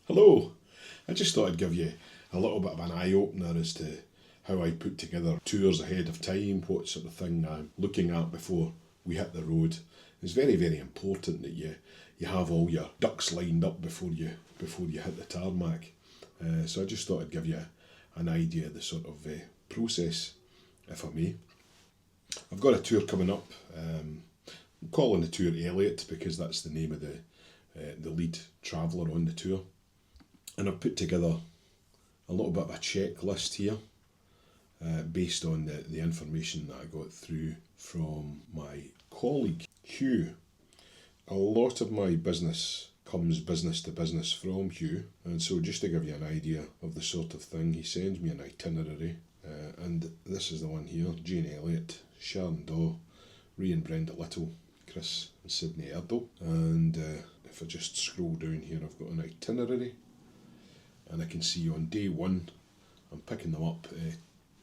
Hello! I just thought I'd give you a little bit of an eye-opener as to how I put together tours ahead of time, what sort of thing I'm looking at before we hit the road. It's very, very important that you have all your ducks lined up before you hit the tarmac. So I just thought I'd give you an idea of the sort of process, if I may. I've got a tour coming up. I'm calling the tour Elliot because that's the name of the lead traveller on the tour. And I've put together a little bit of a checklist here based on the information that I got through from my colleague Hugh. A lot of my business comes business to business from Hugh, and so just to give you an idea of the sort of thing, he sends me an itinerary, and this is the one here: Jane Elliott, Sharon Daw, Ray and Brenda Little, Chris and Sydney Erdle. And if I just scroll down here, I've got an itinerary. And I can see on day one, I'm picking them up,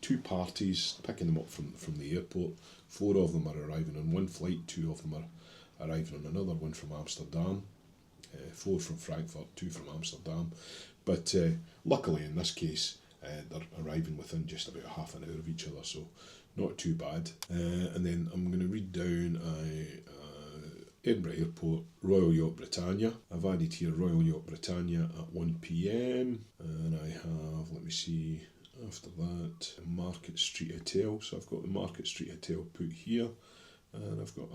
two parties, picking them up from the airport. 4 of them are arriving on one flight, 2 of them are arriving on another, one from Amsterdam, 4 from Frankfurt, 2 from Amsterdam. But luckily in this case, they're arriving within just about half an hour of each other, so not too bad. And then I'm going to read down Edinburgh Airport, Royal Yacht Britannia. I've added here Royal Yacht Britannia at 1 PM. And I have, let me see, after that, Market Street Hotel. So I've got the Market Street Hotel put here. And I've got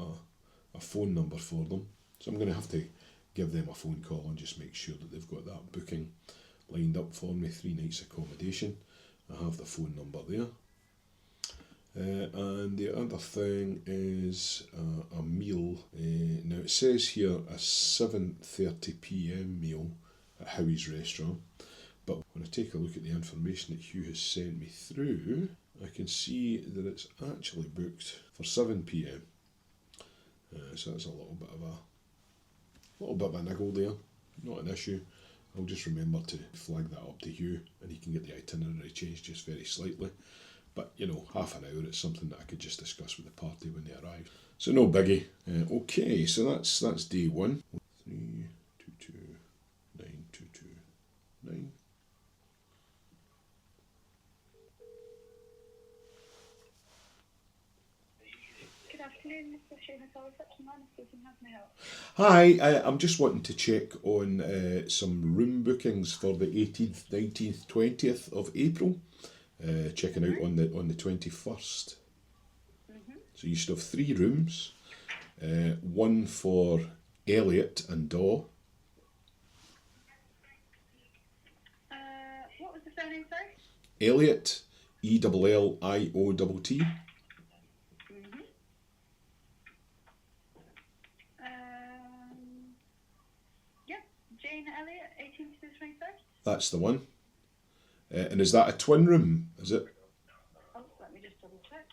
a phone number for them. So I'm going to have to give them a phone call and just make sure that they've got that booking lined up for me. 3 nights accommodation. I have the phone number there. And the other thing is a meal. Now it says here a 7:30 PM meal at Howie's restaurant, but when I take a look at the information that Hugh has sent me through, I can see that it's actually booked for 7 PM. So that's a little bit of a niggle there. Not an issue. I'll just remember to flag that up to Hugh, and he can get the itinerary changed just very slightly. But, you know, half an hour, it's something that I could just discuss with the party when they arrive. So no biggie. Okay, so that's day one. 3229229. Good afternoon, Mr. Shane Hotel Reception Man speaking. How can I help? Hi, I'm just wanting to check on some room bookings for the 18th, 19th, 20th of April. Checking out on the 21st. So you should have 3 rooms, one for Elliot and Daw. What was the surname, sorry? Elliot, Elliott. Yep, Jane Elliott, 18th to the 21st. That's the one. And is that a twin room, is it? Oh, let me just double check.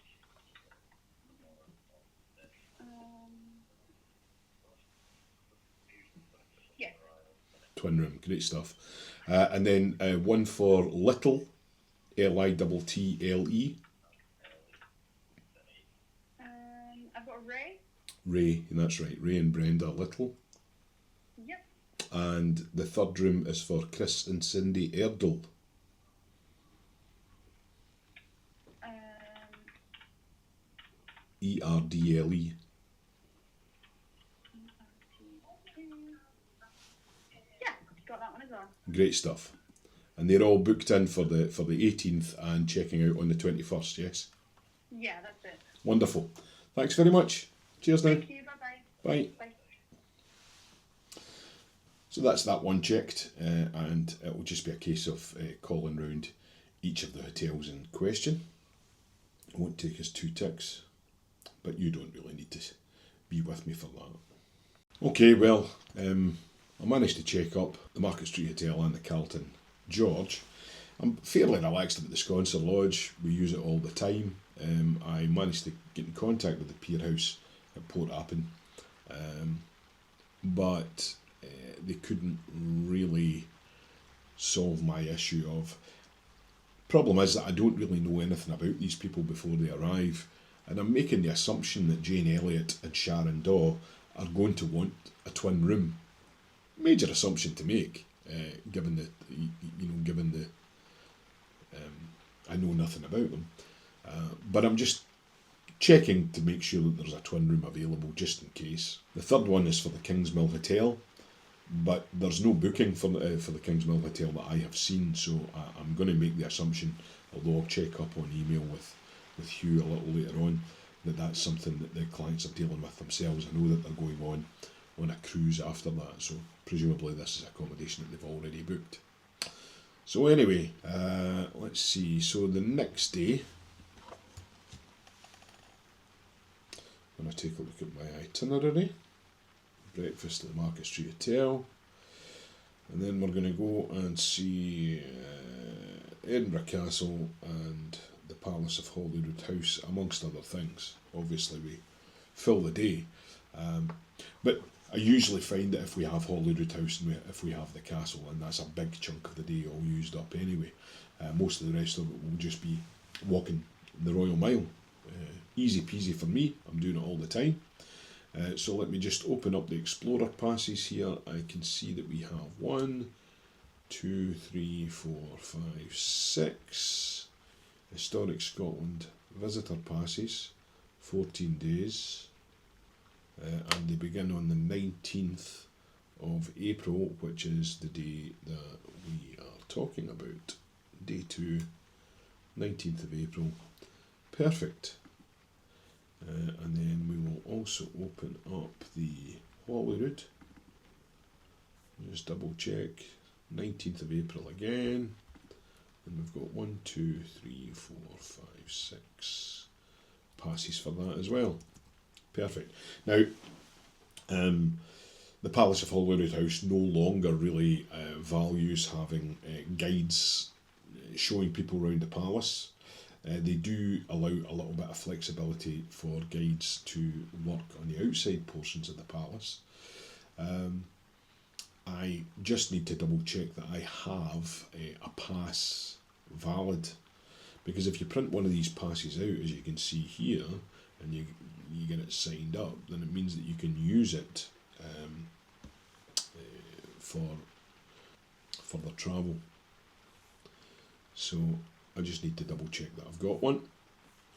Yeah. Twin room, great stuff. And then one for Little, Little. I've got Ray. Ray, that's right, Ray and Brenda Little. Yep. And the third room is for Chris and Cindy Erdle. Erdle. Yeah, got that one as well. Great stuff. And they're all booked in for the 18th and checking out on the 21st, yes? Yeah, that's it. Wonderful. Thanks very much. Cheers now. Thank you, bye-bye. Bye. Bye. So that's that one checked, and it will just be a case of calling round each of the hotels in question. It won't take us 2 ticks, but you don't really need to be with me for that. Okay, well, I managed to check up the Market Street Hotel and the Carlton George. I'm fairly relaxed about the Sconser Lodge. We use it all the time. I managed to get in contact with the Pier House at Port Appin, but they couldn't really solve my issue of... Problem is that I don't really know anything about these people before they arrive, and I'm making the assumption that Jane Elliott and Sharon Daw are going to want a twin room. Major assumption to make, given the given the I know nothing about them, but I'm just checking to make sure that there's a twin room available just in case. The third one is for the Kingsmill Hotel, but there's no booking for the Kingsmill Hotel that I have seen, so I'm going to make the assumption, although I'll check up on email with Hugh a little later on, that that's something that the clients are dealing with themselves. I know that they're going on a cruise after that, so presumably this is accommodation that they've already booked. So anyway, let's see, so the next day, I'm going to take a look at my itinerary. Breakfast at the Market Street Hotel, and then we're going to go and see Edinburgh Castle and the Palace of Holyrood House, amongst other things. Obviously we fill the day, but I usually find that if we have Holyrood House and if we have the castle, and that's a big chunk of the day all used up anyway, most of the rest of it will just be walking the Royal Mile. Easy peasy for me, I'm doing it all the time. So let me just open up the Explorer passes here. I can see that we have 1, 2, 3, 4, 5, 6 Historic Scotland visitor passes, 14 days, and they begin on the 19th of April, which is the day that we are talking about. Day 2, 19th of April. Perfect. And then we will also open up the Holyrood. Just double check. 19th of April again. And we've got 1, 2, 3, 4, 5, 6 passes for that as well. Perfect. Now, the Palace of Holyrood House no longer really values having guides showing people around the palace. They do allow a little bit of flexibility for guides to work on the outside portions of the palace. I just need to double check that I have a pass valid, because if you print one of these passes out, as you can see here, and you get it signed up, then it means that you can use it for the travel. So I just need to double check that I've got one.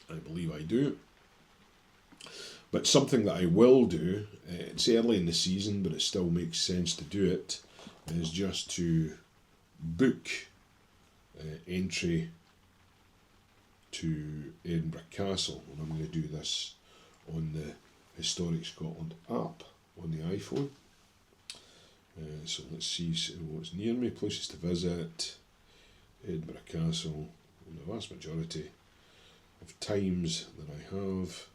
I believe I do. But something that I will do, it's early in the season, but it still makes sense to do it, is just to book entry to Edinburgh Castle. And I'm going to do this on the Historic Scotland app on the iPhone. So let's see what's near me, places to visit, Edinburgh Castle, and the vast majority of times that I have.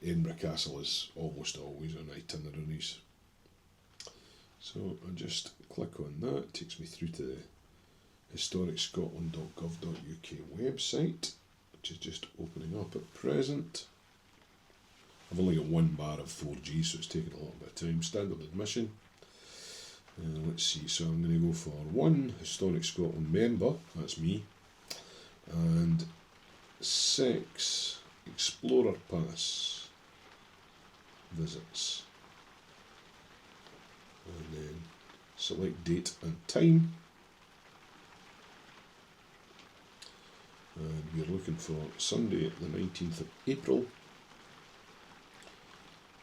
Edinburgh Castle is almost always on itineraries. So I just click on that, it takes me through to the historicscotland.gov.uk website, which is just opening up at present. I've only got one bar of 4G, so it's taking a little bit of time. Standard admission. Let's see, so I'm going to go for 1 Historic Scotland member, that's me, and 6 Explorer Pass visits. And then select date and time. And we're looking for Sunday the 19th of April.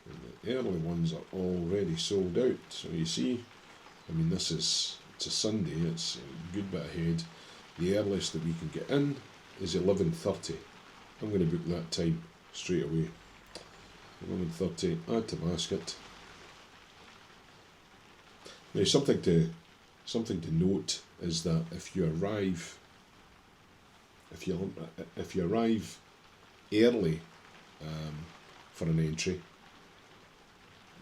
And the early ones are already sold out. So you see, I mean, it's a Sunday, it's a good bit ahead. The earliest that we can get in is 11:30. I'm going to book that time straight away. 11:30, add to basket. Now something to note is that if you arrive early for an entry,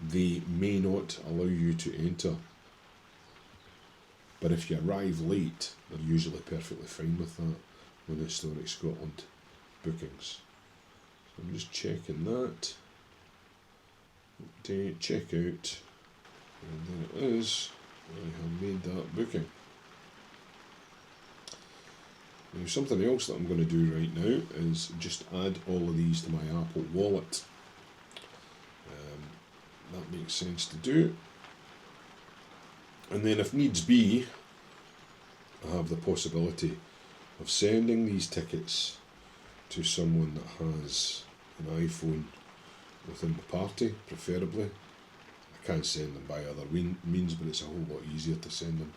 they may not allow you to enter. But if you arrive late, they're usually perfectly fine with that on Historic Scotland bookings. So I'm just checking that. Update, check out, and there it is. I have made that booking. Now something else that I'm going to do right now is just add all of these to my Apple Wallet. That makes sense to do. And then if needs be, I have the possibility of sending these tickets to someone that has an iPhone within the party, preferably. I can send them by other means, but it's a whole lot easier to send them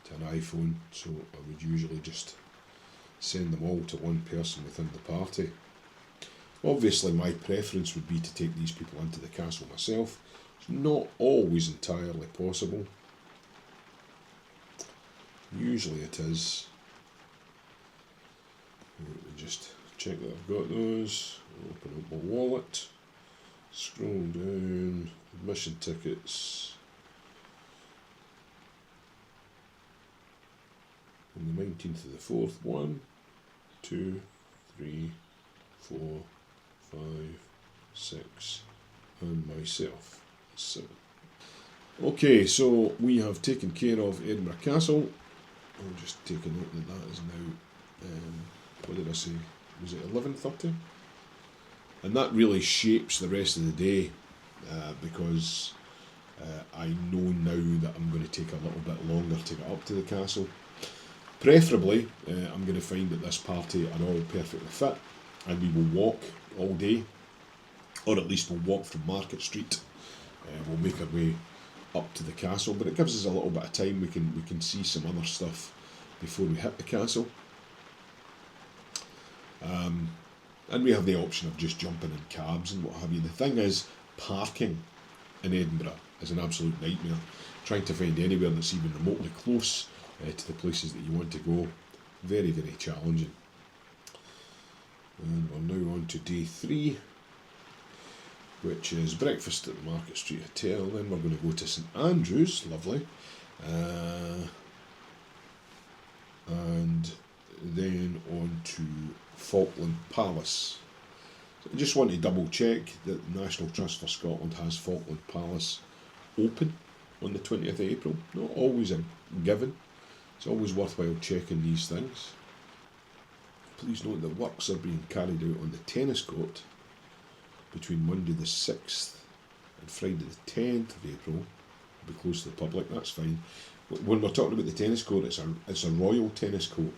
to an iPhone, so I would usually just send them all to one person within the party. Obviously my preference would be to take these people into the castle myself. It's not always entirely possible. Usually it is. Let me just check that I've got those. Open up my wallet. Scroll down. Admission tickets. On the 19th of the 4th, 1, 2, 3, 4, 5, 6, and myself, 7. Okay, so we have taken care of Edinburgh Castle. I'll just take a note that that is now, what did I say, was it 11:30? And that really shapes the rest of the day, because I know now that I'm going to take a little bit longer to get up to the castle. Preferably, I'm going to find that this party are all perfectly fit, and we will walk all day, or at least we'll walk from Market Street. We'll make our way up to the castle, but it gives us a little bit of time. We can see some other stuff before we hit the castle, and we have the option of just jumping in cabs and what have you. The thing is, parking in Edinburgh is an absolute nightmare. Trying to find anywhere that's even remotely close to the places that you want to go, very, very challenging. And we're now on to day 3, which is breakfast at the Market Street Hotel. Then we're going to go to St Andrews, lovely, and then on to Falkland Palace. So I just want to double check that the National Trust for Scotland has Falkland Palace open on the 20th of April. Not always a given. It's always worthwhile checking these things. Please note that works are being carried out on the tennis court between Monday the 6th and Friday the 10th of April. It'll be closed to the public, that's fine. When we're talking about the tennis court, it's a royal tennis court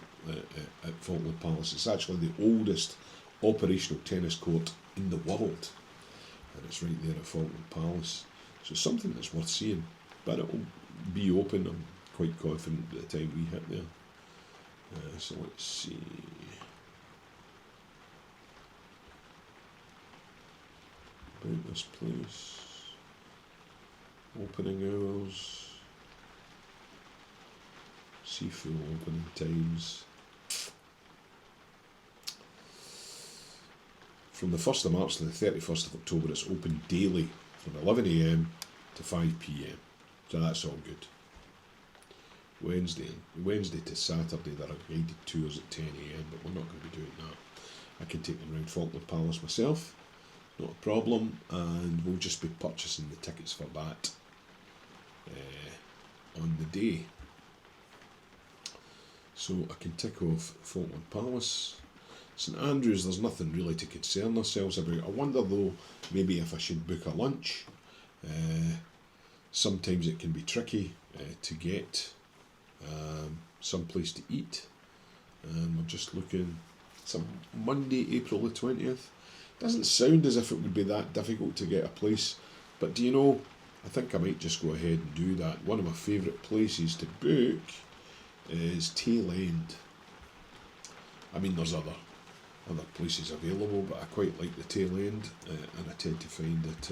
at Falkland Palace. It's actually the oldest operational tennis court in the world, and it's right there at Falkland Palace. So it's something that's worth seeing, but it will be open, I'm quite confident, at the time we hit there. So let's see. About this place. Opening hours. See full opening times. From the 1st of March to the 31st of October, it's open daily from 11 AM to 5 PM. So that's all good. Wednesday to Saturday, there are guided tours at 10 AM, but we're not going to be doing that. I can take them around Falkland Palace myself, not a problem, and we'll just be purchasing the tickets for that on the day. So I can tick off Falkland Palace. St Andrews, there's nothing really to concern ourselves about. I wonder though, maybe if I should book a lunch. Sometimes it can be tricky to get some place to eat. And we're just looking, it's a Monday, April the 20th. Doesn't sound as if it would be that difficult to get a place, but do you know, I think I might just go ahead and do that. One of my favourite places to book is Tail End. I mean, there's other places available, but I quite like the Tail End, and I tend to find that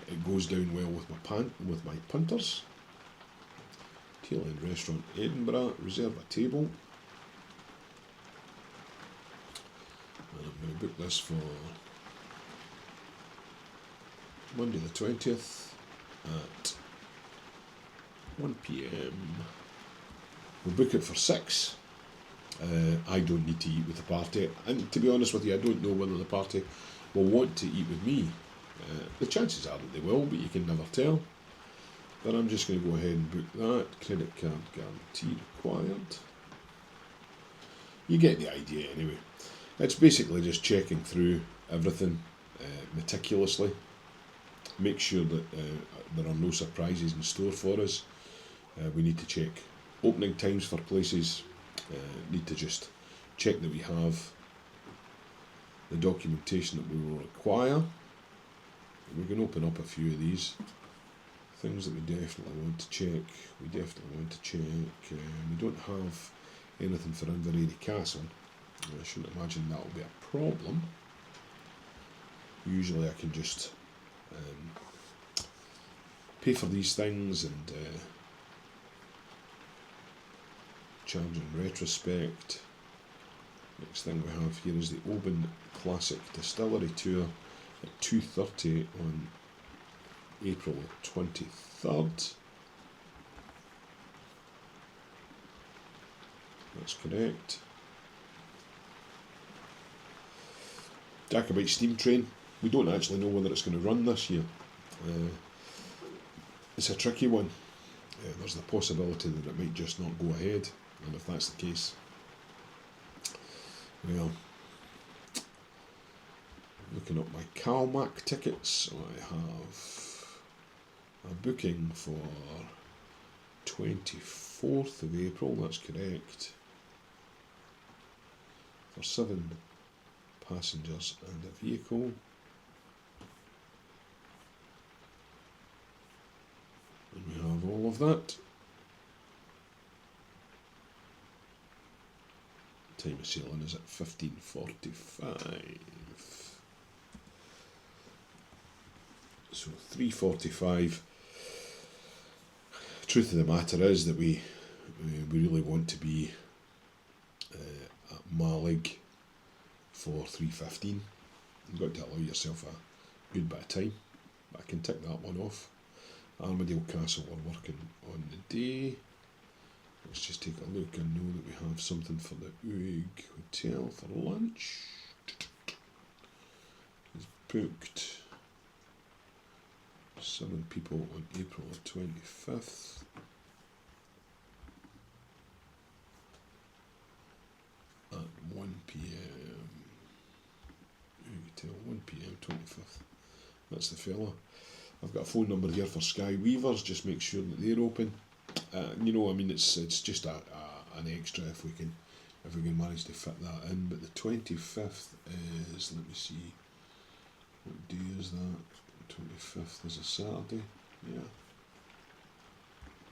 it goes down well with my punters. Tail End Restaurant, Edinburgh. Reserve a table. And I'm going to book this for Monday the 20th at 1 PM. We'll book it for 6. I don't need to eat with the party, and to be honest with you, I don't know whether the party will want to eat with me. The chances are that they will, but you can never tell. But I'm just going to go ahead and book that. Credit card guarantee required. You get the idea anyway. It's basically just checking through everything meticulously. Make sure that there are no surprises in store for us. We need to check opening times for places. Need to just check that we have the documentation that we will require. We can open up a few of these things that we definitely want to check. We don't have anything for Inveraray Castle. I shouldn't imagine that will be a problem. Usually I can just pay for these things and charge in retrospect. Next thing we have here is the Oban Classic Distillery Tour at 2:30 on April 23rd. That's correct. Jacobite Steam Train. We don't actually know whether it's going to run this year. It's a tricky one. There's the possibility that it might just not go ahead, and if that's the case, well, looking up my CalMac tickets, I have a booking for 24th of April, that's correct, for 7 passengers and a vehicle. And we have all of that. Time of sailing is at 15:45. So 3:45. Truth of the matter is that we really want to be at Malig for 3:15. You've got to allow yourself a good bit of time, but I can tick that one off. Armadale Castle we're working on the day. Let's just take a look and know that we have something for the Uig Hotel for lunch. It's booked. 7 people on April 25th. At 1 p.m. Hotel 1 p.m. 25th. That's the fella. I've got a phone number here for Sky Weavers. Just make sure that they're open. It's just an extra if we can manage to fit that in. But the 25th is, let me see, what day is that? 25th is a Saturday. Yeah,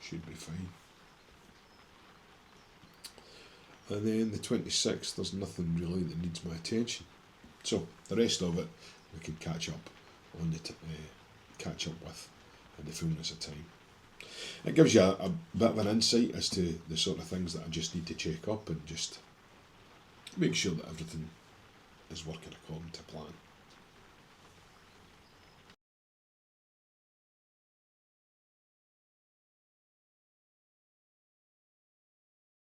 should be fine. And then the 26th, there's nothing really that needs my attention. So the rest of it we can catch up on catch up with in the fullness of time. It gives you a bit of an insight as to the sort of things that I just need to check up and just make sure that everything is working according to plan.